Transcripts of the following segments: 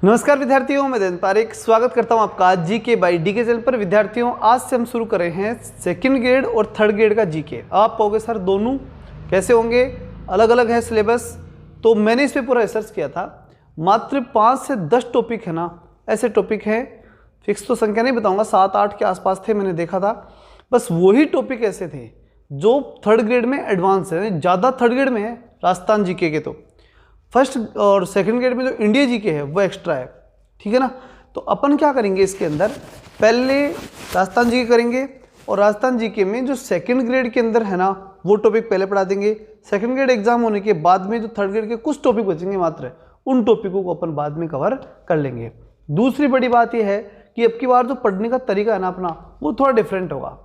नमस्कार विद्यार्थियों, मैं देवेंद्र पारेख स्वागत करता हूं आपका जीके बाई डीके चैनल पर। विद्यार्थियों, आज से हम शुरू कर रहे हैं सेकंड ग्रेड और थर्ड ग्रेड का जीके। आप कहोगे सर दोनों कैसे होंगे, अलग अलग है सिलेबस। तो मैंने इस पर पूरा रिसर्च किया था। मात्र 5 से 10 टॉपिक है ना, ऐसे टॉपिक हैं, फिक्स तो संख्या नहीं बताऊँगा, 7-8 के आसपास थे, मैंने देखा था। बस वही टॉपिक ऐसे थे जो थर्ड ग्रेड में एडवांस है, ज़्यादा थर्ड ग्रेड में है राजस्थान जीके के। तो फर्स्ट और सेकंड ग्रेड में जो इंडिया जीके है वो एक्स्ट्रा है, ठीक है ना। तो अपन क्या करेंगे इसके अंदर, पहले राजस्थान जीके करेंगे और राजस्थान जीके में जो सेकंड ग्रेड के अंदर है ना वो टॉपिक पहले पढ़ा देंगे। सेकंड ग्रेड एग्जाम होने के बाद में जो थर्ड ग्रेड के कुछ टॉपिक बचेंगे मात्र, उन टॉपिकों को अपन बाद में कवर कर लेंगे। दूसरी बड़ी बात यह है कि अब की बार जो पढ़ने का तरीका है ना अपना, वो थोड़ा डिफरेंट होगा,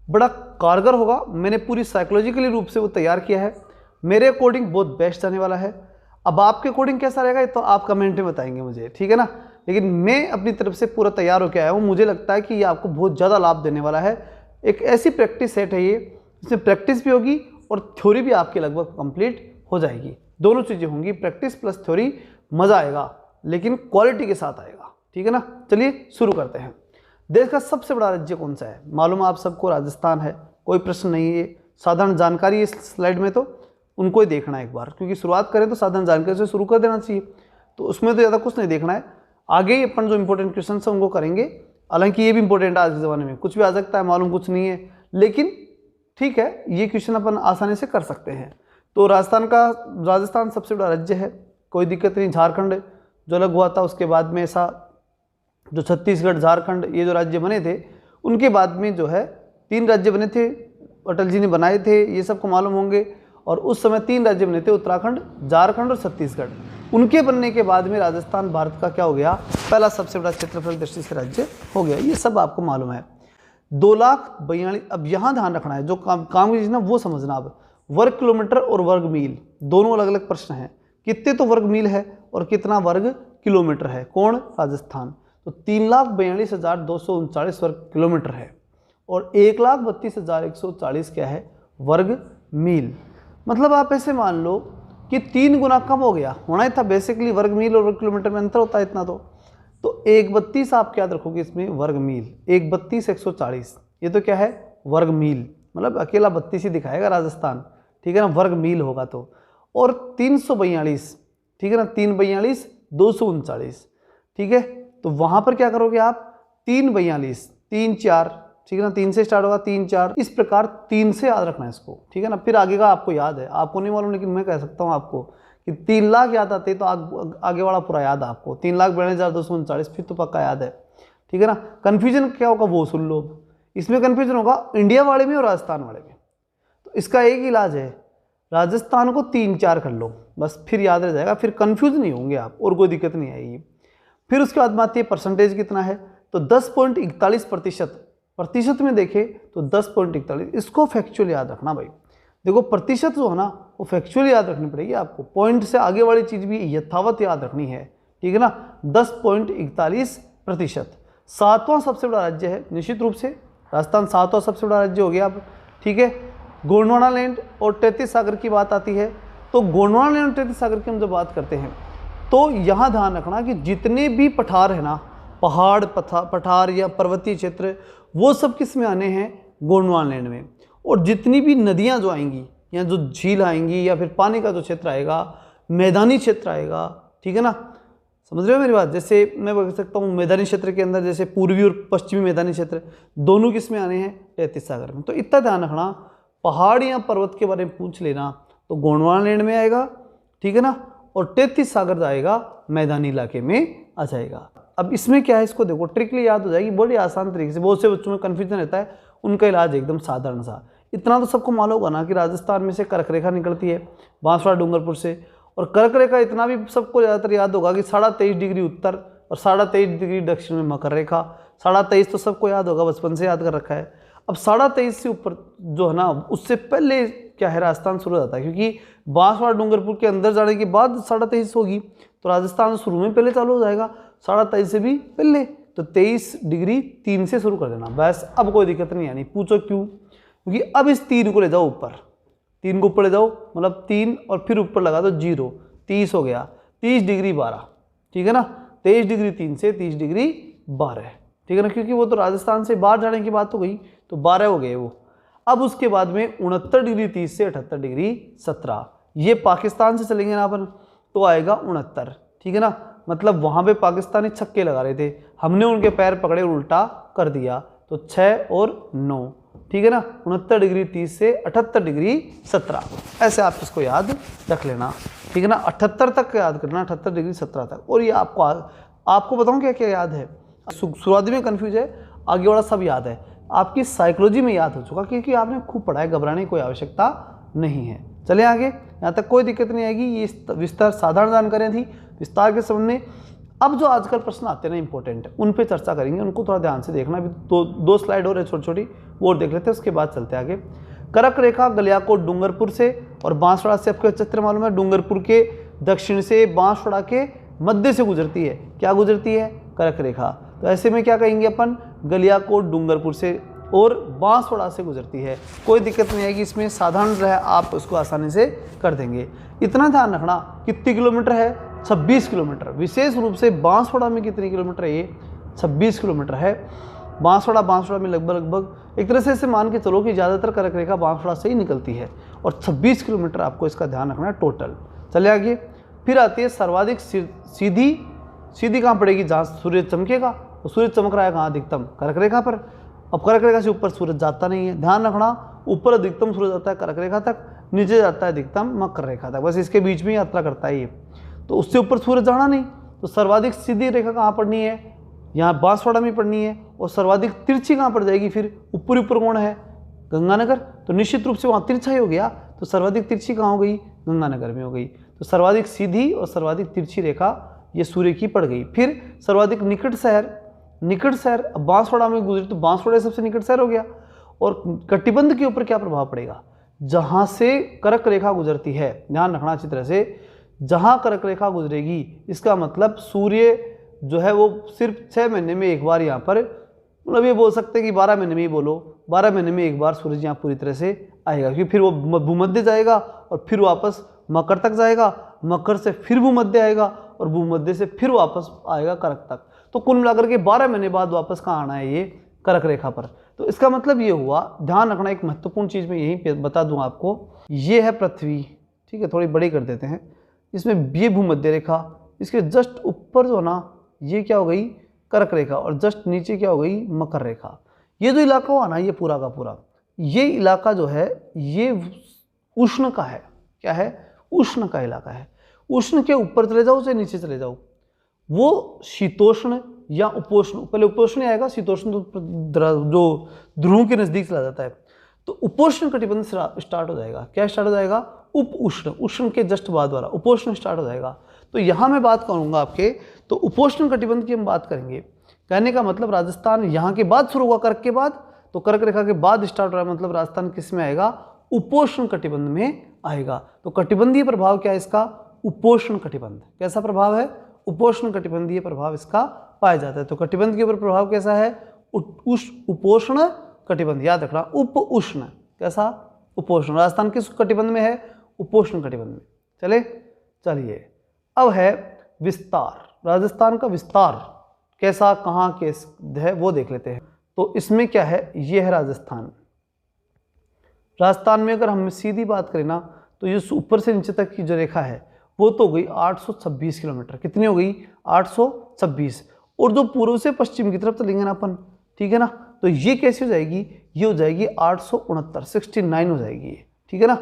बड़ा कारगर होगा। मैंने पूरी साइकोलॉजिकली रूप से वो तैयार किया है, मेरे अकॉर्डिंग बहुत बेस्ट आने वाला है। अब आपके अकॉर्डिंग कैसा रहेगा तो आप कमेंट में बताएंगे मुझे, ठीक है ना। लेकिन मैं अपनी तरफ से पूरा तैयार होकर आया हूँ। मुझे लगता है कि ये आपको बहुत ज़्यादा लाभ देने वाला है। एक ऐसी प्रैक्टिस सेट है ये, इसमें प्रैक्टिस भी होगी और थ्योरी भी आपकी लगभग कंप्लीट हो जाएगी। दोनों चीज़ें होंगी, प्रैक्टिस प्लस थ्योरी। मज़ा आएगा लेकिन क्वालिटी के साथ आएगा, ठीक है ना। चलिए शुरू करते हैं। देश का सबसे बड़ा राज्य कौन सा है? मालूम आप सबको राजस्थान है, कोई प्रश्न नहीं है। साधारण जानकारी है इस स्लाइड में, तो उनको ही देखना है एक बार, क्योंकि शुरुआत करें तो साधारण जानकारी से शुरू कर देना चाहिए। तो उसमें तो ज़्यादा कुछ नहीं देखना है, आगे ही अपन जो इंपॉर्टेंट क्वेश्चन है उनको करेंगे। हालांकि ये भी इंपॉर्टेंट है, आज के ज़माने में कुछ भी आ सकता है, मालूम कुछ नहीं है, लेकिन ठीक है, ये क्वेश्चन अपन आसानी से कर सकते हैं। तो राजस्थान सबसे बड़ा राज्य है, कोई दिक्कत नहीं। झारखंड जो अलग हुआ था उसके बाद में ऐसा, जो छत्तीसगढ़, झारखंड, ये जो राज्य बने थे, उनके बाद में जो है 3 राज्य बने थे, अटल जी ने बनाए थे, ये सबको मालूम होंगे। और उस समय 3 राज्य बने थे, उत्तराखंड, झारखंड और छत्तीसगढ़। उनके बनने के बाद में राजस्थान भारत का क्या हो गया, पहला सबसे बड़ा क्षेत्रफल दृष्टि से राज्य हो गया। ये सब आपको मालूम है। 2,42,000। अब यहाँ ध्यान रखना है, जो काम की चीज़ ना वो समझना। अब वर्ग किलोमीटर और वर्ग मील दोनों अलग अलग प्रश्न हैं। कितने तो वर्ग मील है और कितना वर्ग किलोमीटर है, कौन? राजस्थान। तो 3,42,239 वर्ग किलोमीटर है और 1,32,140 क्या है, वर्ग मील। मतलब आप ऐसे मान लो कि 3 गुना कम हो गया, होना ही था। बेसिकली वर्ग मील और वर्ग किलोमीटर में अंतर होता है इतना। तो 132 आप याद रखोगे इसमें, वर्ग मील। 132,140 ये तो क्या है, वर्ग मील। मतलब अकेला 32 ही दिखाएगा राजस्थान, ठीक है ना, वर्ग मील होगा तो। और 342, ठीक है ना, 342,239, ठीक है। तो वहाँ पर क्या करोगे आप, 342, 3 4, ठीक है ना, 3 से स्टार्ट होगा, 3 4, इस प्रकार 3 से याद रखना है इसको, ठीक है ना। फिर आगे का आपको याद है, आपको नहीं मालूम, लेकिन मैं कह सकता हूँ आपको कि 3 लाख याद आते तो आगे वाला पूरा याद है आपको। 3,42,239 फिर तो पक्का याद है, ठीक है ना। कन्फ्यूजन क्या होगा वो सुन लो। इसमें कन्फ्यूजन होगा इंडिया वाले में और राजस्थान वाले में। तो इसका एक इलाज है, राजस्थान को 3 4 कर लो, बस फिर याद रह जाएगा, फिर कन्फ्यूज नहीं होंगे आप और कोई दिक्कत नहीं आएगी। फिर उसके बाद बात है परसेंटेज कितना है, तो 10.41%। प्रतिशत में देखें तो 10.41, इसको फैक्चुअल याद रखना भाई। देखो प्रतिशत जो है ना वो फैक्चुअल याद रखनी पड़ेगी आपको, पॉइंट से आगे वाली चीज़ भी यथावत याद रखनी है, ठीक है ना। 10.41%। 7वां सबसे बड़ा राज्य है, निश्चित रूप से राजस्थान 7वां सबसे बड़ा राज्य हो गया अब, ठीक है। गोंडवाना लैंड और 33 सागर की बात आती है, तो गोंडवाना लैंड और 33 सागर की हम जब बात करते हैं तो यहाँ ध्यान रखना कि जितने भी पठार है ना, पहाड़ पठार या पर्वतीय क्षेत्र, वो सब किस में आने हैं, गोंडवाना लैंड में। और जितनी भी नदियाँ जो आएंगी या जो झील आएंगी या फिर पानी का जो क्षेत्र आएगा, मैदानी क्षेत्र आएगा, ठीक है ना, समझ रहे हो मेरी बात। जैसे मैं बता सकता हूँ मैदानी क्षेत्र के अंदर, जैसे पूर्वी और पश्चिमी मैदानी क्षेत्र, दोनों किस में आने हैं, 33 सागर में। तो इतना ध्यान रखना, पहाड़ या पर्वत के बारे में पूछ लेना तो गोंडवाना लैंड में आएगा, ठीक है ना, और 33 सागर जाएगा मैदानी इलाके में आ जाएगा। अब इसमें क्या है, इसको देखो ट्रिकली याद हो जाएगी बड़ी आसान तरीके से। बहुत से बच्चों में कन्फ्यूजन रहता है, उनका इलाज एकदम साधारण सा। इतना तो सबको मालूम होगा ना कि राजस्थान में से कर्क रेखा निकलती है, बांसवाड़ा डूंगरपुर से। और कर्क रेखा इतना भी सबको ज़्यादातर याद होगा कि 23.5 डिग्री उत्तर और 23.5 डिग्री दक्षिण में मकर रेखा। 23.5 तो सबको याद होगा, बचपन से याद कर रखा है। अब 23.5 से ऊपर जो है ना, उससे पहले क्या है, राजस्थान शुरू हो जाता है, क्योंकि बांसवाड़ा डूंगरपुर के अंदर जाने के बाद 23.5 होगी, तो राजस्थान शुरू में पहले चालू हो जाएगा, 23.5 से भी पहले। तो 23 डिग्री 3 से शुरू कर देना बस। अब कोई दिक्कत नहीं आनी, पूछो क्यों, क्योंकि अब इस 3 को ले जाओ ऊपर, 3 को ऊपर ले जाओ, मतलब 3 और फिर ऊपर लगा दो 0, 30 हो गया, 30 डिग्री 12, ठीक है ना। 23 डिग्री 3 से 30 डिग्री 12, ठीक है ना, क्योंकि वो तो राजस्थान से बाहर जाने की बात हो गई, तो 12 हो गए वो। अब उसके बाद में 69 डिग्री 30 से 78 डिग्री 17, ये पाकिस्तान से चलेंगे ना अपन, तो आएगा 69, ठीक है ना, मतलब वहाँ पे पाकिस्तानी छक्के लगा रहे थे, हमने उनके पैर पकड़े उल्टा कर दिया, तो 6 और 9, ठीक है ना, 69 डिग्री 30 से 78 डिग्री 17, ऐसे आप इसको याद रख लेना, ठीक है ना, 78 तक याद करना, 78 डिग्री 17 तक। और ये आपको बताऊँ क्या क्या याद है, शुरुआती में कन्फ्यूज है, आगे वाला सब याद है, आपकी साइकोलॉजी में याद हो चुका, क्योंकि आपने खूब पढ़ा है, घबराने की कोई आवश्यकता नहीं है। चलिए आगे, यहाँ तक कोई दिक्कत नहीं आएगी, ये विस्तार साधारण जानकारियाँ थी, विस्तार के समझने। अब जो आजकल प्रश्न आते हैं ना इंपॉर्टेंट, उन पे चर्चा करेंगे, उनको थोड़ा ध्यान से देखना। अभी दो स्लाइड और है छोटी छोटी, वो और देख लेते हैं, उसके बाद चलते आगे। कर्क रेखा गलियाकोट डूंगरपुर से और बांसवाड़ा से, आपको चित्र मालूम है, डूंगरपुर के दक्षिण से बांसवाड़ा के मध्य से गुजरती है, क्या गुजरती है, कर्क रेखा। तो ऐसे में क्या कहेंगे अपन, गलियाकोट डूंगरपुर से और बांसवाड़ा से गुजरती है, कोई दिक्कत नहीं आएगी इसमें, साधारण रहे, आप उसको आसानी से कर देंगे। इतना ध्यान रखना कितनी किलोमीटर है, 26 किलोमीटर, विशेष रूप से बांसवाड़ा में कितने किलोमीटर है, ये 26 किलोमीटर है। बांसवाड़ा में लगभग एक तरह से इसे मान के चलो कि ज़्यादातर कर्क रेखा बांसवाड़ा से ही निकलती है, और 26 किलोमीटर आपको इसका ध्यान रखना है टोटल। चले आगे, फिर आती है सर्वाधिक सीधी कहाँ पड़ेगी, जहाँ सूर्य चमकेगा, तो सूर्य चमक रहा है कहाँ, अधिकतम कर्क रेखा पर। अब कर्क रेखा से ऊपर सूरज जाता नहीं है, ध्यान रखना, ऊपर अधिकतम सूरज जाता है कर्क रेखा तक, नीचे जाता है अधिकतम मकर रेखा तक, बस इसके बीच में यात्रा करता है ये, तो उससे ऊपर सूरज जाना नहीं। तो सर्वाधिक सीधी रेखा कहाँ पड़नी है, यहाँ बांसवाड़ा में पड़नी है, और सर्वाधिक तिरछी कहाँ पड़ जाएगी, फिर ऊपर कौन है, गंगानगर, तो निश्चित रूप से वहाँ तिरछा ही हो गया, तो सर्वाधिक तिरछी कहाँ हो गई, गंगानगर में हो गई। तो सर्वाधिक सीधी और सर्वाधिक तिरछी रेखा ये सूर्य की पड़ गई। फिर सर्वाधिक निकट शहर बांसवाड़ा में गुजरी, तो बांसवाड़ा सबसे निकट शहर हो गया। और कटिबंध के ऊपर क्या प्रभाव पड़ेगा, जहाँ से कर्क रेखा गुजरती है, ध्यान रखना अच्छी तरह से, जहाँ कर्क रेखा गुजरेगी, इसका मतलब सूर्य जो है वो सिर्फ 6 महीने में एक बार यहाँ पर, मतलब ये बोल सकते हैं कि 12 महीने में ही बोलो, 12 महीने में एक बार सूरज यहाँ पूरी तरह से आएगा, क्योंकि फिर वो भूमध्य जाएगा और फिर वापस मकर तक जाएगा, मकर से फिर भूमध्य आएगा और भूमध्य से फिर वापस आएगा कर्क तक। तो कुल मिलाकर के 12 महीने बाद वापस कहाँ आना है, ये कर्क रेखा पर। तो इसका मतलब ये हुआ, ध्यान रखना, एक महत्वपूर्ण चीज़ मैं यहीं पे बता दूं आपको, ये है पृथ्वी, ठीक है, थोड़ी बड़ी कर देते हैं, इसमें ये भूमध्य रेखा, इसके जस्ट ऊपर जो ना, ये क्या हो गई, कर्क रेखा, और जस्ट नीचे क्या हो गई, मकर रेखा। ये जो इलाका हुआ ना, ये पूरा का पूरा, ये इलाका जो है ये उष्ण का है, क्या है, उष्ण का इलाका है। उष्ण के ऊपर चले जाओ चाहे नीचे चले जाओ, वो शीतोष्ण या उपोष्ण, पहले उपोष्ण आएगा, शीतोष्ण तो जो ध्रुव के नजदीक चला जाता है, तो उपोष्ण कटिबंध स्टार्ट हो जाएगा, क्या स्टार्ट हो जाएगा, उप उष्ण, उष्ण के जस्ट बाद वाला उपोष्ण स्टार्ट हो जाएगा। तो यहाँ मैं बात करूँगा आपके, तो उपोष्ण कटिबंध की हम बात करेंगे, कहने का मतलब राजस्थान यहाँ के बाद शुरू हुआ, कर्क के बाद, तो कर्क रेखा के बाद स्टार्ट हो रहा है, मतलब राजस्थान किस में आएगा, उपोष्ण कटिबंध में आएगा। तो कटिबंधीय प्रभाव क्या है इसका, उपोष्ण कटिबंध, कैसा प्रभाव है, उपोष्ण कटिबंधीय प्रभाव इसका पाया जाता है। तो कटिबंध के ऊपर प्रभाव कैसा है, उपोष्ण कटिबंध, याद रखना, उप उष्ण, कैसा, उपोष्ण। राजस्थान किस कटिबंध में है, उपोष्ण कटिबंध में। चलिए अब है विस्तार, राजस्थान का विस्तार कैसा, कहाँ केस है वो देख लेते हैं। तो इसमें क्या है, ये है राजस्थान। राजस्थान में अगर हम सीधी बात करें ना, तो ये ऊपर से नीचे तक की जो रेखा है वो तो हो गई 826 किलोमीटर, कितनी हो गई, 826। और जो पूर्व से पश्चिम की तरफ चलेंगे ना अपन, ठीक है ना, तो ये कैसी हो जाएगी, ये हो जाएगी 869, 69 हो जाएगी ये, ठीक है ना।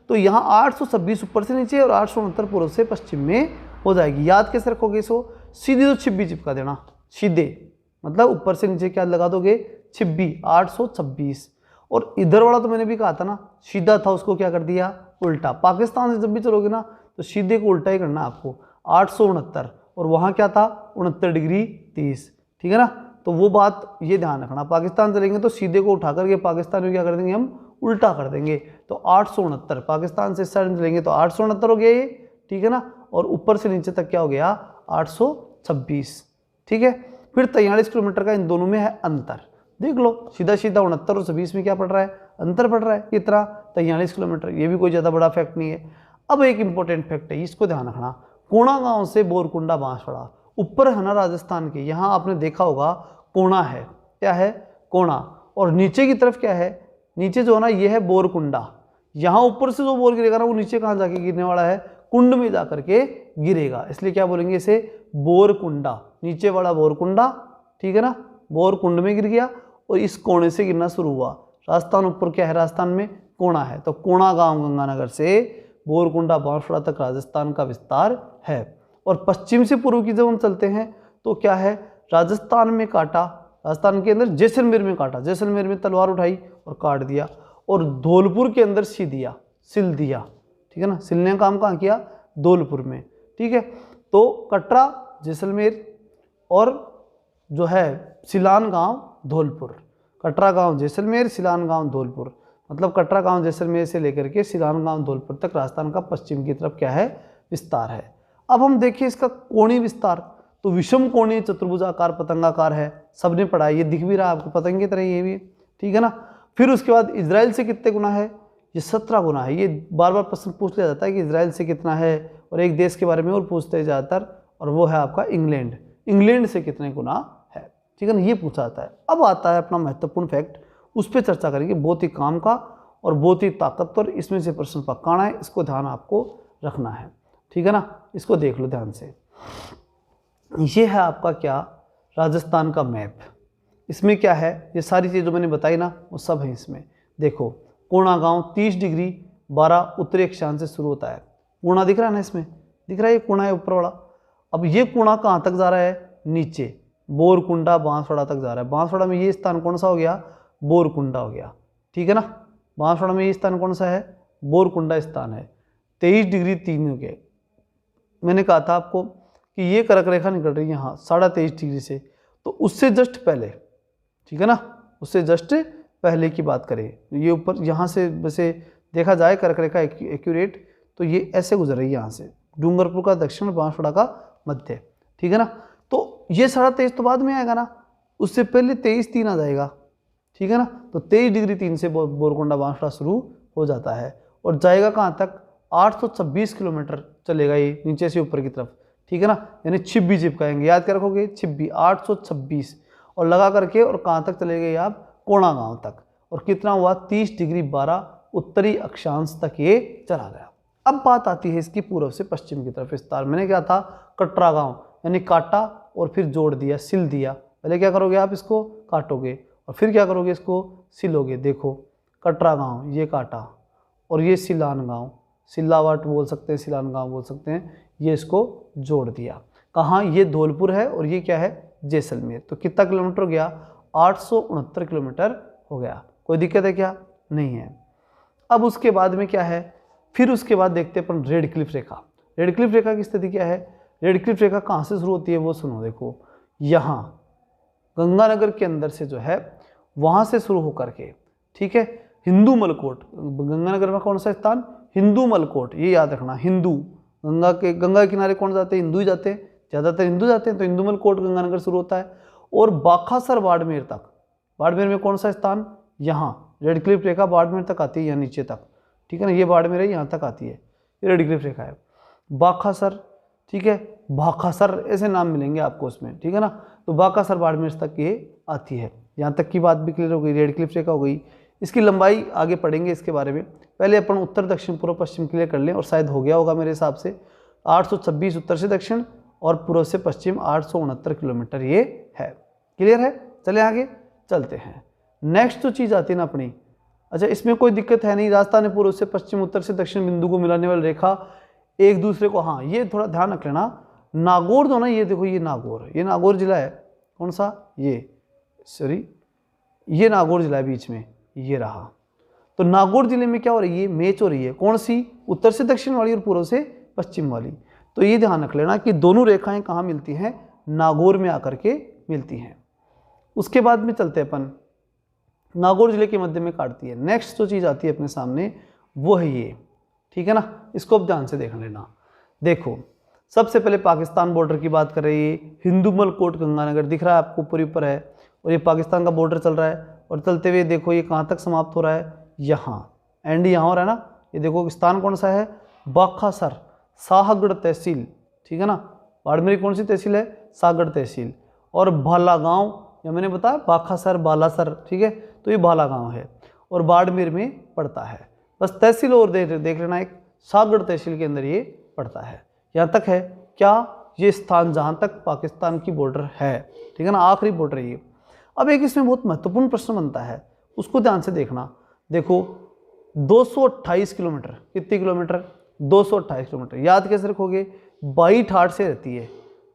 तो यहाँ 826 ऊपर से नीचे और 869 पूर्व से पश्चिम में हो जाएगी। याद कैसे रखोगे इसको, सीधी तो छिब्बी चिपका देना, सीधे मतलब ऊपर से नीचे क्या लगा दोगे, छिब्बी, 826। और इधर वाला तो मैंने भी कहा था ना, सीधा था, उसको क्या कर दिया, उल्टा। पाकिस्तान से जब भी चलोगे ना, तो सीधे को उल्टा ही करना आपको, 869, और वहाँ क्या था, 69 डिग्री 30, ठीक है ना। तो वो बात ये ध्यान रखना, पाकिस्तान चलेंगे तो सीधे को उठा करके पाकिस्तान में क्या कर देंगे, हम उल्टा कर देंगे। तो 869, पाकिस्तान से इस साइड में चलेंगे तो 869 हो गया ये, ठीक है ना। और ऊपर से नीचे तक क्या हो गया, 826, ठीक है। फिर 43 किलोमीटर का इन दोनों में है अंतर, देख लो, सीधा 69 और 26 में क्या पड़ रहा है, अंतर पड़ रहा है, कितना, 43 किलोमीटर। ये भी कोई ज़्यादा बड़ा फैक्ट नहीं है। अब एक इंपॉर्टेंट फैक्ट है, इसको ध्यान रखना, कोणा गांव से बोरकुंडा बांसवाड़ा ऊपर है ना राजस्थान के, यहाँ आपने देखा होगा कोणा है, क्या है, कोणा। और नीचे की तरफ क्या है, नीचे जो है ना ये है बोरकुंडा। यहाँ ऊपर से जो बोर गिरेगा ना वो नीचे कहाँ जाके गिरने वाला है, कुंड में जा करके गिरेगा, इसलिए क्या बोलेंगे इसे, बोरकुंडा, नीचे वाला बोरकुंडा, ठीक है ना, बोरकुंड में गिर गया और इस कोने से गिरना शुरू हुआ। राजस्थान ऊपर क्या है, राजस्थान में कोणा है, तो कोणा गांव गंगानगर से बोरकुंडा बांसवाड़ा तक राजस्थान का विस्तार है। और पश्चिम से पूर्व की जब हम चलते हैं तो क्या है, राजस्थान में काटा, राजस्थान के अंदर जैसलमेर में काटा, जैसलमेर में तलवार उठाई और काट दिया, और धौलपुर के अंदर सी दिया, सिल दिया, ठीक है ना, सिलने का काम कहाँ किया, धौलपुर में, ठीक है। तो कटरा, जैसलमेर और जो है सिलान गांव, धौलपुर, कटरा गांव जैसलमेर, सिलान गांव धौलपुर, मतलब कटरा गांव जैसलमेर से लेकर के सिलान गांव धौलपुर तक राजस्थान का पश्चिम की तरफ क्या है, विस्तार है। अब हम देखिए इसका कोणीय विस्तार, तो विषम कोणीय चतुर्भुजाकार पतंगाकार है, सबने पढ़ा है, ये दिख भी रहा है आपको पतंग की तरह, ये भी, ठीक है ना। फिर उसके बाद इजराइल से कितने गुना है, ये 17 गुना है। ये बार बार प्रश्न पूछ लिया जाता है कि इजराइल से कितना है, और एक देश के बारे में और पूछते हैं ज़्यादातर, और वो है आपका इंग्लैंड, इंग्लैंड से कितने गुना है, ठीक है ना, ये पूछा जाता है। अब आता है अपना महत्वपूर्ण फैक्ट, उस पर चर्चा करेंगे, बहुत ही काम का और बहुत ही ताकतवर, इसमें से प्रश्न पक्का आना है, इसको ध्यान आपको रखना है, ठीक है ना, इसको देख लो ध्यान से। ये है आपका क्या, राजस्थान का मैप। इसमें क्या है, ये सारी चीज़ जो मैंने बताई ना वो सब है इसमें। देखो कोणा गांव 30 डिग्री 12 उत्तरी अक्षांश से शुरू होता है, कोणा दिख रहा है ना, इसमें दिख रहा है, ये कोणा है ऊपर वाला। अब ये कोणा कहाँ तक जा रहा है, नीचे बोरकुंडा बांसवाड़ा तक जा रहा है। बांसवाड़ा में ये स्थान कौन सा हो गया, बोरकुंडा हो गया, ठीक है ना। बांसवाड़ा में ये स्थान कौन सा है, बोरकुंडा स्थान है। 23 डिग्री 3 हो गया। मैंने कहा था आपको कि ये कर्क रेखा निकल रही है यहाँ 23.5 डिग्री से, तो उससे जस्ट पहले, ठीक है ना, उससे जस्ट पहले की बात करें, ये ऊपर यहाँ से वैसे देखा जाए कर्क रेखा एक्यूरेट, तो ये ऐसे गुजर रही है यहाँ से, डूंगरपुर का दक्षिण, बांसवाड़ा का मध्य, ठीक है ना। तो ये 23.5 तो बाद में आएगा ना, उससे पहले 23.3 आ जाएगा, ठीक है ना। तो 23 डिग्री 3 से बोरकुंडा बांसवाड़ा शुरू हो जाता है और जाएगा कहाँ तक, 826 किलोमीटर चलेगा ये नीचे से ऊपर की तरफ, ठीक है ना, यानी छिब्बी चिपकाएंगे, याद क्या रखोगे, छिब्बी 826 और लगा करके, और कहाँ तक चले गए आप, कोणा गांव तक, और कितना हुआ 30 डिग्री 12 उत्तरी अक्षांश तक ये चला गया। अब बात आती है इसकी पूर्व से पश्चिम की तरफ विस्तार। मैंने क्या था, कटरा गांव, यानी काटा और फिर जोड़ दिया, सिल दिया। पहले क्या करोगे आप, इसको काटोगे और फिर क्या करोगे, इसको सिलोगे। देखो कटरा गांव ये काटा, और ये सिलान गांव, सिल्लावाट बोल सकते हैं, सिलान गांव बोल सकते हैं, ये इसको जोड़ दिया। कहाँ, ये धौलपुर है और ये क्या है, जैसलमेर। तो कितना किलोमीटर हो गया, 869 किलोमीटर हो गया। कोई दिक्कत है क्या, नहीं है। अब उसके बाद में क्या है, फिर उसके बाद देखते हैं अपन रेड क्लिफ रेखा। रेड क्लिफ रेखा की स्थिति क्या है, रेड क्लिफ रेखा कहाँ से शुरू होती है वो सुनो। देखो यहाँ गंगानगर के अंदर से जो है वहाँ से शुरू होकर के, ठीक है, हिंदू मलकोट, गंगानगर में कौन सा स्थान, हिंदू मलकोट, ये याद रखना। हिंदू, गंगा के किनारे कौन जाते हैं, हिंदू ही जाते हैं, ज़्यादातर हिंदू जाते हैं, तो हिंदू मलकोट गंगानगर शुरू होता है। और बाखासर बाड़मेर तक, बाड़मेर में कौन सा स्थान, यहाँ रेड क्लिफ रेखा बाड़मेर तक आती है, यहाँ नीचे तक, ठीक है ना, ये बाड़मेर है, यहाँ तक आती है, ये रेड क्लिफ रेखा है। बाखासर, ठीक है, भाखासर ऐसे नाम मिलेंगे आपको उसमें, ठीक है ना। तो बाखासर बाड़मेर तक ये आती है। यहाँ तक की बात भी क्लियर हो गई, रेड क्लिफ रेखा हो गई। इसकी लंबाई आगे पढ़ेंगे इसके बारे में, पहले अपन उत्तर दक्षिण पूर्व पश्चिम क्लियर कर लें, और शायद हो गया होगा मेरे हिसाब से। 826 उत्तर से दक्षिण और पूर्व से पश्चिम 869 किलोमीटर ये है। क्लियर है, चले आगे चलते हैं। नेक्स्ट जो चीज़ आती है ना अपनी, अच्छा इसमें कोई दिक्कत है नहीं, राजस्थान है पूर्व से पश्चिम उत्तर से दक्षिण बिंदु को मिलाने वाली रेखा एक दूसरे को, हाँ ये थोड़ा ध्यान रख लेना, नागौर जो ना, ये देखो ये नागौर जिला है, कौन सा, ये सॉरी ये नागौर जिला है बीच में, ये रहा। तो नागौर जिले में क्या हो रही है, मैच हो रही है, कौन सी, उत्तर से दक्षिण वाली और पूर्व से पश्चिम वाली। तो ये ध्यान रख लेना कि दोनों रेखाएं कहाँ मिलती हैं, नागौर में आकर के मिलती हैं। उसके बाद में चलते अपन, नागौर जिले के मध्य में काटती है। नेक्स्ट जो चीज़ आती है अपने सामने वो है ये, ठीक है ना, इसको अब ध्यान से देख लेना। देखो सबसे पहले पाकिस्तान बॉर्डर की बात कर रही है, हिंदूमल कोट गंगानगर दिख रहा है आपको, ऊपर ऊपर है, और ये पाकिस्तान का बॉर्डर चल रहा है, और चलते हुए देखो ये कहाँ तक समाप्त हो रहा है, यहाँ एंड यहाँ हो रहा है ना। ये देखो स्थान कौन सा है, बाखासर, शाहगढ़ तहसील, ठीक है ना। बाड़मेर कौन सी तहसील है, सागर तहसील। और भाला गाँव, या मैंने बताया बाखासर बालासर, ठीक है, तो ये भाला गाँव है और बाड़मेर में पड़ता है। बस तहसील और देख लेना, एक सागर तहसील के अंदर ये पड़ता है। यहाँ तक है क्या, ये स्थान जहाँ तक पाकिस्तान की बॉर्डर है, ठीक है ना, आखिरी बॉर्डर है ये। अब एक इसमें बहुत महत्वपूर्ण प्रश्न बनता है, उसको ध्यान से देखना। देखो 228 किलोमीटर, कितने किलोमीटर, 228 किलोमीटर। याद कैसे रखोगे, बाई ठाठ से रहती है।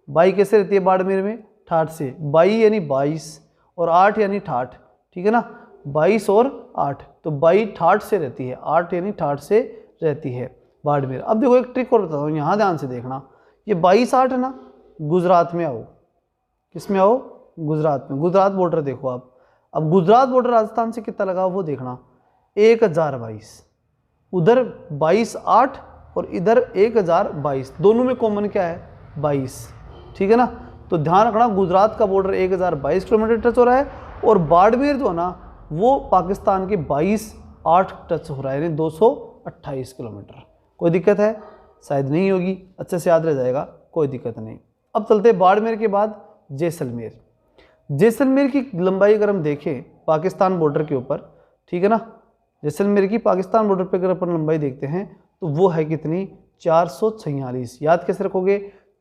बाई कैसे रहती है बाड़मेर में, ठाठ से। बाई यानी 22 और 8 यानी ठाठ, ठीक है ना, 22 और 8, तो बाई ठाठ से रहती है, 8 यानी ठाठ से रहती है बाड़मेर। अब देखो एक ट्रिक और बताता हूँ, यहाँ ध्यान से देखना। ये 22-8 है ना, गुजरात में आओ, किस में आओ, गुजरात में। गुजरात बॉर्डर देखो आप। अब गुजरात बॉर्डर राजस्थान से कितना लगा वो देखना, 1022। उधर 22-8 और इधर 1022, दोनों में कॉमन क्या है, 22, ठीक है ना। तो ध्यान रखना, गुजरात का बॉर्डर 1022 किलोमीटर टच हो रहा है और बाड़मेर जो है ना वो पाकिस्तान के 22-8 टच हो रहा है, यानी 228 किलोमीटर। कोई दिक्कत है, शायद नहीं होगी, अच्छे से याद रह जाएगा, कोई दिक्कत नहीं। अब चलते बाड़मेर के बाद जैसलमेर। जैसलमेर की लंबाई अगर हम देखें पाकिस्तान बॉर्डर के ऊपर, ठीक है ना, जैसलमेर की पाकिस्तान बॉर्डर पे अगर अपन लंबाई देखते हैं तो वो है कितनी, 446। याद कैसे रखोगे,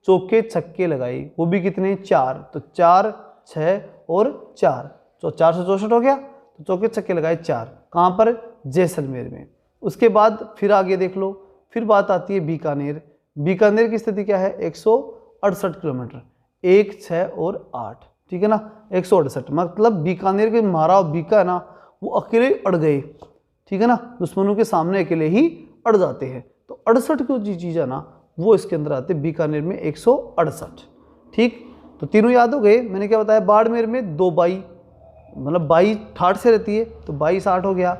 चौके छक्के लगाई, वो भी कितने, 4, तो 4, 6 और 4, तो 464 हो गया। तो चौके छक्के लगाए 4, कहाँ पर, जैसलमेर में। उसके बाद फिर आगे देख लो, फिर बात आती है बीकानेर। बीकानेर की स्थिति क्या है, 168 किलोमीटर, 1, 6 और 8, ठीक है ना, 168। मतलब बीकानेर के मारा और बीका है ना, वो अकेले अड़ गए, ठीक है ना, दुश्मनों के सामने अकेले ही अड़ जाते हैं। तो 68 की चीज़ है ना वो इसके अंदर आते हैं बीकानेर में 168, ठीक। तो तीनों याद हो गए। मैंने क्या बताया, बाड़मेर में 2 बाई, मतलब 22 ठाठ से रहती है तो 22-8 हो गया।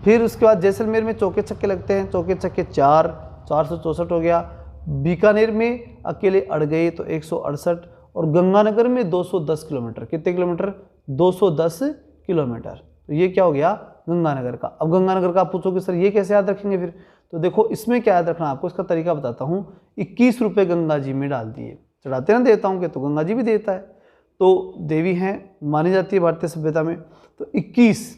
फिर उसके बाद जैसलमेर में चौके छक्के लगते हैं, चौके छक्के 4, 464 हो गया। बीकानेर में अकेले अड़ गए तो 168, और गंगानगर में 210 किलोमीटर, कितने किलोमीटर, 210 किलोमीटर। तो ये क्या हो गया, गंगानगर का। अब गंगानगर का आप पूछोगे सर ये कैसे याद रखेंगे फिर, तो देखो इसमें क्या याद रखना आपको, इसका तरीका बताता हूँ। 21 रुपये गंगा जी में डाल दिए, चढ़ाते ना देवताओं के, तो गंगा जी भी देता है, तो देवी हैं मानी जाती है भारतीय सभ्यता में। तो 21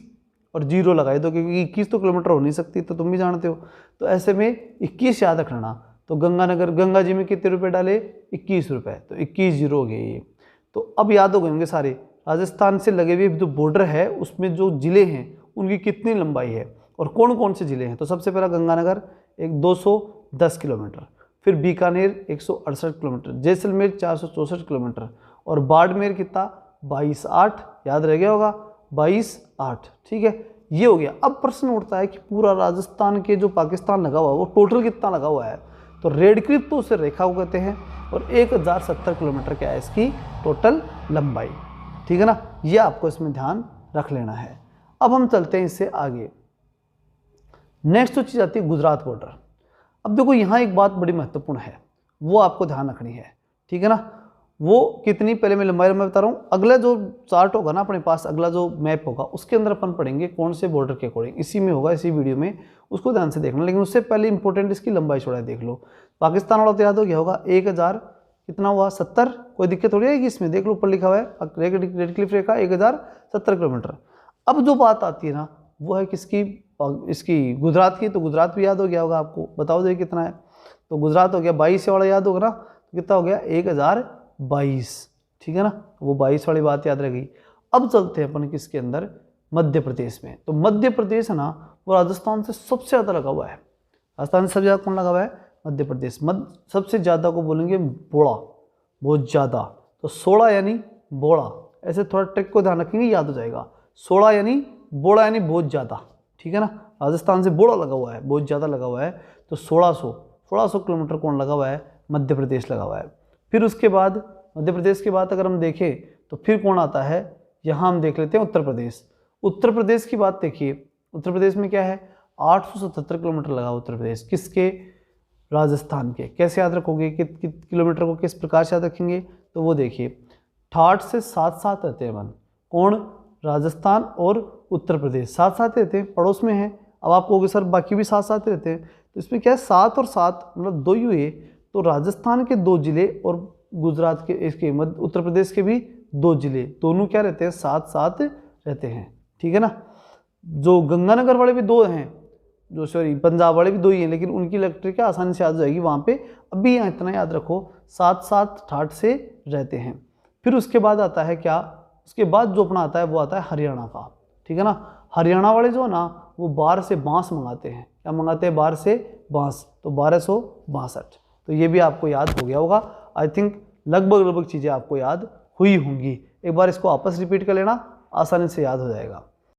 और 0 लगाए दो, क्योंकि 21 तो किलोमीटर हो नहीं सकती, तो तुम भी जानते हो। तो ऐसे में 21 याद रखना। तो गंगानगर, गंगा जी में कितने रुपए डाले, 21 रुपये, तो 21 0 हो गए ये। तो अब याद हो गए होंगे सारे, राजस्थान से लगे हुए जो बॉर्डर है उसमें जो जिले हैं उनकी कितनी लंबाई है और कौन कौन से जिले हैं। तो सबसे पहला गंगानगर एक 210 किलोमीटर, फिर बीकानेर 168 किलोमीटर, जैसलमेर 464 किलोमीटर, और बाड़मेर कितना, 22-8, याद रह गया होगा, 22-8, ठीक है, ये हो गया। अब प्रश्न उठता है कि पूरा राजस्थान के जो पाकिस्तान लगा हुआ है वो टोटल कितना लगा हुआ है। तो रेड क्लिप तो उसे रेखा को कहते हैं, और 1070 किलोमीटर क्या है इसकी टोटल लंबाई, ठीक है ना। ये आपको इसमें ध्यान रख लेना है। अब हम चलते हैं इससे आगे। नेक्स्ट जो चीज़ आती है गुजरात बॉर्डर। अब देखो यहाँ एक बात बड़ी महत्वपूर्ण है, वो आपको ध्यान रखनी है, ठीक है ना। वो कितनी, पहले मैं लंबाई मैं बता रहा हूँ। अगला जो चार्ट होगा ना अपने पास, अगला जो मैप होगा उसके अंदर अपन पढ़ेंगे कौन से बॉर्डर के अकॉर्डिंग, इसी में होगा, इसी वीडियो में, उसको ध्यान से देखना। लेकिन उससे पहले इंपॉर्टेंट इसकी लंबाई चौड़ाई देख लो। पाकिस्तान वाला तो याद हो गया होगा, 1000 कितना हुआ, 70, कोई दिक्कत थोड़ी आएगी इसमें, देख लो ऊपर लिखा हुआ है रेड क्लिफ रेखा 1070 किलोमीटर। अब जो बात आती है ना वो है किसकी, इसकी गुजरात की। तो गुजरात भी याद हो गया होगा आपको, बताओ देखिए कितना है। तो गुजरात हो गया 22 वाला याद होगा ना, तो कितना हो गया 1022, ठीक है ना, वो 22 वाली बात याद रह गई। अब चलते हैं अपन किसके अंदर, मध्य प्रदेश में। तो मध्य प्रदेश है ना वो राजस्थान से सबसे ज़्यादा लगा हुआ है। राजस्थान से सबसे ज़्यादा कौन लगा हुआ है, मध्य प्रदेश। सबसे ज़्यादा को बोलेंगे बोड़ा, बहुत ज़्यादा। तो 16 यानी बोड़ा, ऐसे थोड़ा ट्रिक को ध्यान रखेंगे, याद हो जाएगा। 16 यानी बोड़ा यानी बहुत ज़्यादा, ठीक है ना। राजस्थान से बोड़ा लगा हुआ है, बहुत ज़्यादा लगा हुआ है। तो 1600 किलोमीटर कौन लगा हुआ है, मध्य प्रदेश लगा हुआ है। फिर उसके बाद मध्य प्रदेश के बाद अगर हम देखें तो फिर कौन आता है, यहाँ हम देख लेते हैं उत्तर प्रदेश। उत्तर प्रदेश की बात देखिए, उत्तर प्रदेश में क्या है, 877 किलोमीटर लगा उत्तर प्रदेश, किसके, राजस्थान के। कैसे याद रखोगे कि किलोमीटर को किस प्रकार से याद रखेंगे, तो वो देखिए ठाठ से साथ रहते हैं मन, कौन, राजस्थान और उत्तर प्रदेश साथ साथ रहते हैं, पड़ोस में हैं। अब आप कहोगे सर बाकी भी साथ साथ रहते हैं, तो इसमें क्या है 7 और 7 मतलब 2 ही हुए। तो राजस्थान के 2 जिले और गुजरात के इसके मध्य उत्तर प्रदेश के भी 2 जिले, दोनों क्या रहते हैं, साथ साथ रहते हैं, ठीक है ना। जो गंगानगर वाले भी 2 हैं, जो सॉरी पंजाब वाले भी 2 ही हैं, लेकिन उनकी इलेक्ट्रिक क्या आसानी से याद हो जाएगी वहाँ पे। अभी यहाँ इतना याद रखो, साथ साथ ठाठ से रहते हैं। फिर उसके बाद आता है क्या, उसके बाद जो अपना आता है वो आता है हरियाणा का, ठीक है ना। हरियाणा वाले जो है ना वो बाहर से बांस मंगाते हैं, क्या मंगाते हैं, बाहर से बांस, तो 1262। तो ये भी आपको याद हो गया होगा। आई थिंक लगभग चीज़ें आपको याद हुई होंगी। एक बार इसको आपस रिपीट कर लेना, आसानी से याद हो जाएगा।